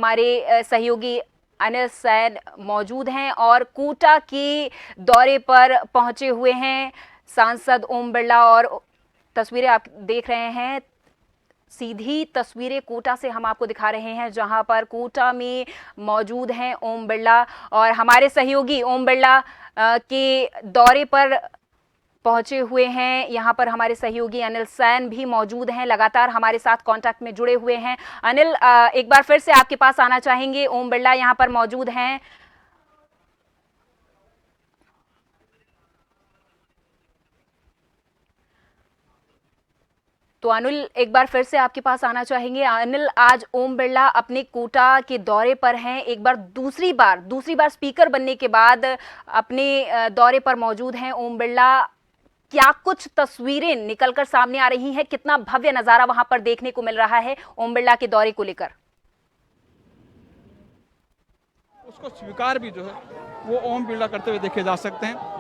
हमारे सहयोगी अनिल सैन मौजूद हैं और कोटा के दौरे पर पहुंचे हुए हैं सांसद ओम बिरला। और तस्वीरें आप देख रहे हैं, सीधी तस्वीरें कोटा से हम आपको दिखा रहे हैं, जहां पर कोटा में मौजूद हैं ओम बिरला। और हमारे सहयोगी ओम बिरला के दौरे पर पहुंचे हुए हैं। यहां पर हमारे सहयोगी अनिल सैन भी मौजूद हैं, लगातार हमारे साथ कांटेक्ट में जुड़े हुए हैं। अनिल, एक बार फिर से आपके पास आना चाहेंगे। ओम बिरला यहां पर मौजूद हैं। तो अनिल, एक बार फिर से आपके पास आना चाहेंगे। अनिल, आज ओम बिरला अपने कोटा के दौरे पर हैं, एक बार दूसरी बार स्पीकर बनने के बाद अपने दौरे पर मौजूद हैं ओम बिरला। क्या कुछ तस्वीरें निकलकर सामने आ रही हैं? कितना भव्य नजारा वहां पर देखने को मिल रहा है ओम बिरला के दौरे को लेकर? उसको स्वीकार भी जो है वो ओम बिरला करते हुए देखे जा सकते हैं।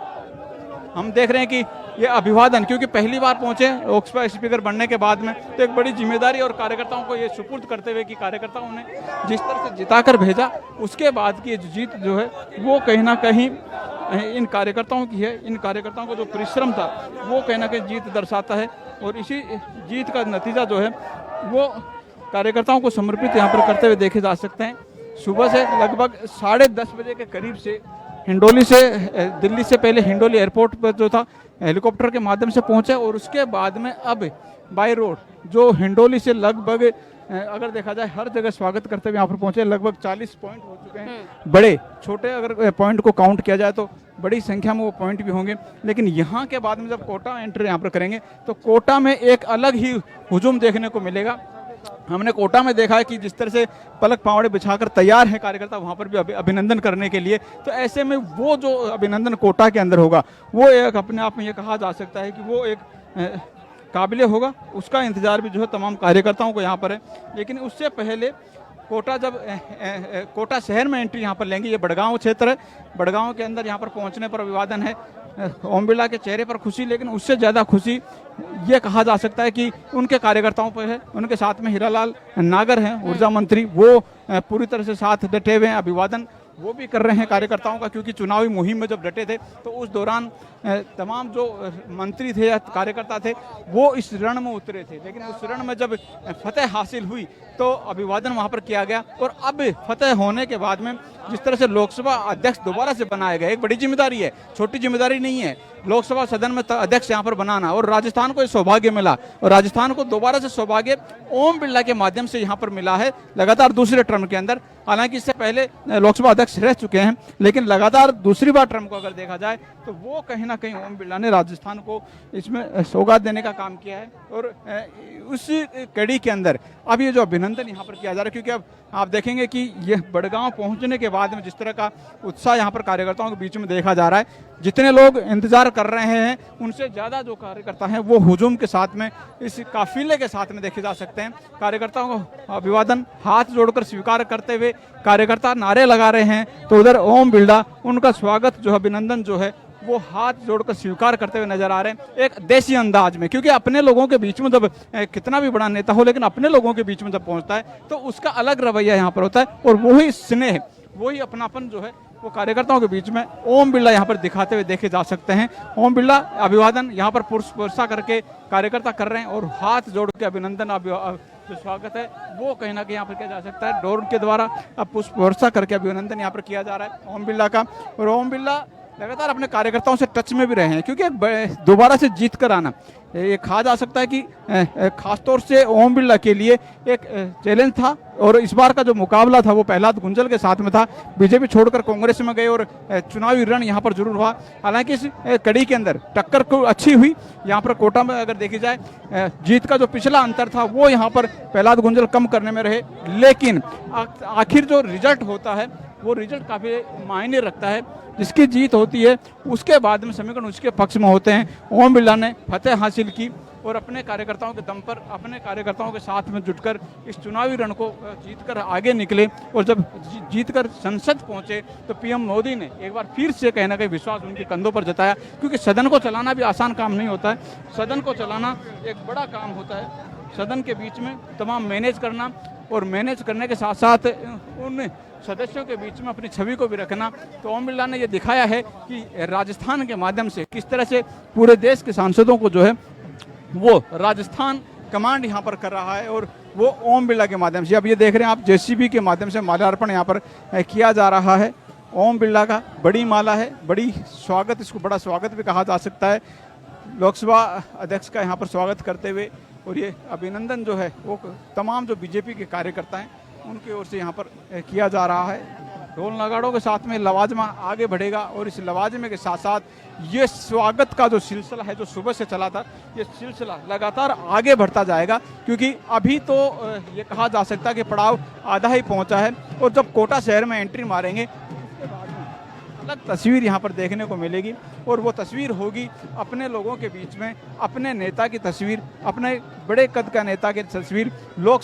हम देख रहे हैं कि ये अभिवादन, क्योंकि पहली बार पहुंचे लोकसभा स्पीकर बनने के बाद में, तो एक बड़ी जिम्मेदारी और कार्यकर्ताओं को ये सुपुर्द करते हुए कि कार्यकर्ताओं ने जिस तरह से जिताकर भेजा, उसके बाद की जीत जो है वो कहीं ना कहीं इन कार्यकर्ताओं की है। इन कार्यकर्ताओं का जो परिश्रम था वो कहीं ना कहीं जीत दर्शाता है, और इसी जीत का नतीजा जो है वो कार्यकर्ताओं को समर्पित यहाँ पर करते हुए देखे जा सकते हैं। सुबह से लगभग 10:30 बजे के करीब से हिंडोली से, दिल्ली से पहले हिंडोली एयरपोर्ट पर जो था हेलीकॉप्टर के माध्यम से पहुंचे, और उसके बाद में अब बाय रोड जो हिंडोली से लगभग, अगर देखा जाए हर जगह स्वागत करते हुए यहाँ पर पहुंचे। लगभग 40 पॉइंट हो चुके हैं, बड़े छोटे अगर पॉइंट को काउंट किया जाए तो बड़ी संख्या में वो पॉइंट भी होंगे। लेकिन यहाँ के बाद में जब कोटा एंट्री यहाँ पर करेंगे तो कोटा में एक अलग ही हुजूम देखने को मिलेगा। हमने कोटा में देखा है कि जिस तरह से पलक पावड़े बिछाकर तैयार हैं कार्यकर्ता वहां पर भी अभिनंदन करने के लिए, तो ऐसे में वो जो अभिनंदन कोटा के अंदर होगा वो एक अपने आप में ये कहा जा सकता है कि वो एक काबिले होगा। उसका इंतजार भी जो है तमाम कार्यकर्ताओं को यहाँ पर है। लेकिन उससे पहले कोटा जब कोटा शहर में एंट्री यहाँ पर लेंगे, ये बड़गांव क्षेत्र है, बड़गांव के अंदर यहाँ पर पहुँचने पर अभिवादन है। ओम बिरला के चेहरे पर खुशी, लेकिन उससे ज़्यादा खुशी ये कहा जा सकता है कि उनके कार्यकर्ताओं पर है। उनके साथ में हीरालाल नागर हैं, ऊर्जा मंत्री, वो पूरी तरह से साथ डटे हुए हैं। अभिवादन वो भी कर रहे हैं कार्यकर्ताओं का, क्योंकि चुनावी मुहिम में जब डटे थे तो उस दौरान तमाम जो मंत्री थे या कार्यकर्ता थे वो इस रण में उतरे थे। लेकिन उस रण में जब फतेह हासिल हुई तो अभिवादन वहां पर किया गया। और अब फतेह होने के बाद में जिस तरह से लोकसभा अध्यक्ष दोबारा से बनाया गया, एक बड़ी जिम्मेदारी है, छोटी जिम्मेदारी नहीं है लोकसभा सदन में अध्यक्ष यहाँ पर बनाना। और राजस्थान को सौभाग्य मिला, और राजस्थान को दोबारा से सौभाग्य ओम बिरला के माध्यम से यहाँ पर मिला है, लगातार दूसरे टर्म के अंदर। हालांकि इससे पहले लोकसभा अध्यक्ष रह चुके हैं, लेकिन लगातार दूसरी बार टर्म को अगर देखा जाए तो वो कहीं ना कहीं ओम बिरला ने राजस्थान को इसमें सौगात देने का काम किया है। और उस कड़ी के अंदर अब ये जो अभिनंदन यहाँ पर किया जा रहा है, क्योंकि अब आप देखेंगे कि यह बड़गांव पहुंचने के बाद में जिस तरह का उत्साह यहाँ पर कार्यकर्ताओं के बीच में देखा जा रहा है, जितने लोग इंतजार कर रहे हैं उनसे ज़्यादा जो कार्यकर्ता हैं वो हुजूम के साथ में, इस काफिले के साथ में देखे जा सकते हैं। कार्यकर्ताओं को अभिवादन हाथ जोड़कर स्वीकार करते हुए कार्यकर्ता नारे लगा रहे हैं, तो उधर ओम बिरला उनका स्वागत जो अभिनंदन जो है वो हाथ जोड़कर स्वीकार करते हुए नजर आ रहे हैं, एक देसी अंदाज में। क्योंकि अपने लोगों के बीच में जब कितना भी बड़ा नेता हो, लेकिन अपने लोगों के बीच में जब पहुंचता है तो उसका अलग रवैया यहाँ पर होता है, और वही स्नेह, वही अपनापन जो है वो कार्यकर्ताओं के बीच में ओम बिरला यहाँ पर दिखाते हुए देखे जा सकते हैं। ओम बिरला अभिवादन यहाँ पर पुरस्कार करके कार्यकर्ता कर रहे हैं, और हाथ जोड़ के अभिनंदन जो स्वागत है वो कहीं ना कहीं यहाँ पर किया जा सकता है। डोर के द्वारा अब पुष्प वर्षा करके अभिनंदन यहाँ पर किया जा रहा है ओम बिरला का। और ओम बिरला लगातार अपने कार्यकर्ताओं से टच में भी रहे हैं, क्योंकि दोबारा से जीत कर आना ये कहा जा सकता है कि खासतौर से ओम बिरला के लिए एक चैलेंज था। और इस बार का जो मुकाबला था वो प्रहलाद गुंजल के साथ में था। बीजेपी छोड़कर कांग्रेस में गए और चुनावी रण यहाँ पर जरूर हुआ। हालांकि इस कड़ी के अंदर टक्कर को अच्छी हुई। यहाँ पर कोटा में अगर देखी जाए जीत का जो पिछला अंतर था वो यहाँ पर प्रहलाद गुंजल कम करने में रहे, लेकिन आखिर जो रिजल्ट होता है वो रिजल्ट काफ़ी मायने रखता है। जिसकी जीत होती है उसके बाद में समीकरण उसके पक्ष में होते हैं। ओम बिरला ने फतेह हासिल की और अपने कार्यकर्ताओं के दम पर, अपने कार्यकर्ताओं के साथ में जुटकर इस चुनावी रण को जीतकर आगे निकले। और जब जीतकर संसद पहुंचे तो पीएम मोदी ने एक बार फिर से कहीं ना कहीं विश्वास उनके कंधों पर जताया, क्योंकि सदन को चलाना भी आसान काम नहीं होता है। सदन को चलाना एक बड़ा काम होता है। सदन के बीच में तमाम मैनेज करना, और मैनेज करने के साथ साथ उन सदस्यों के बीच में अपनी छवि को भी रखना। तो ओम बिरला ने ये दिखाया है कि राजस्थान के माध्यम से किस तरह से पूरे देश के सांसदों को जो है वो राजस्थान कमांड यहाँ पर कर रहा है, और वो ओम बिरला के माध्यम से। अब ये देख रहे हैं आप, जेसीबी के माध्यम से माल्यार्पण यहाँ पर किया जा रहा है ओम बिरला का। बड़ी माला है, बड़ी स्वागत, इसको बड़ा स्वागत भी कहा जा सकता है लोकसभा अध्यक्ष का यहाँ पर स्वागत करते हुए। और ये अभिनंदन जो है वो तमाम जो बीजेपी के कार्यकर्ता हैं उनकी ओर से यहाँ पर किया जा रहा है। ढोल नगाड़ों के साथ में लवाजमा आगे बढ़ेगा, और इस लवाजमे के साथ साथ ये स्वागत का जो सिलसिला है जो सुबह से चला था, ये सिलसिला लगातार आगे बढ़ता जाएगा। क्योंकि अभी तो ये कहा जा सकता है कि पड़ाव आधा ही पहुंचा है, और जब कोटा शहर में एंट्री मारेंगे अलग तस्वीर यहाँ पर देखने को मिलेगी। और वो तस्वीर होगी अपने लोगों के बीच में अपने नेता की तस्वीर, अपने बड़े कद का नेता की तस्वीर। लोग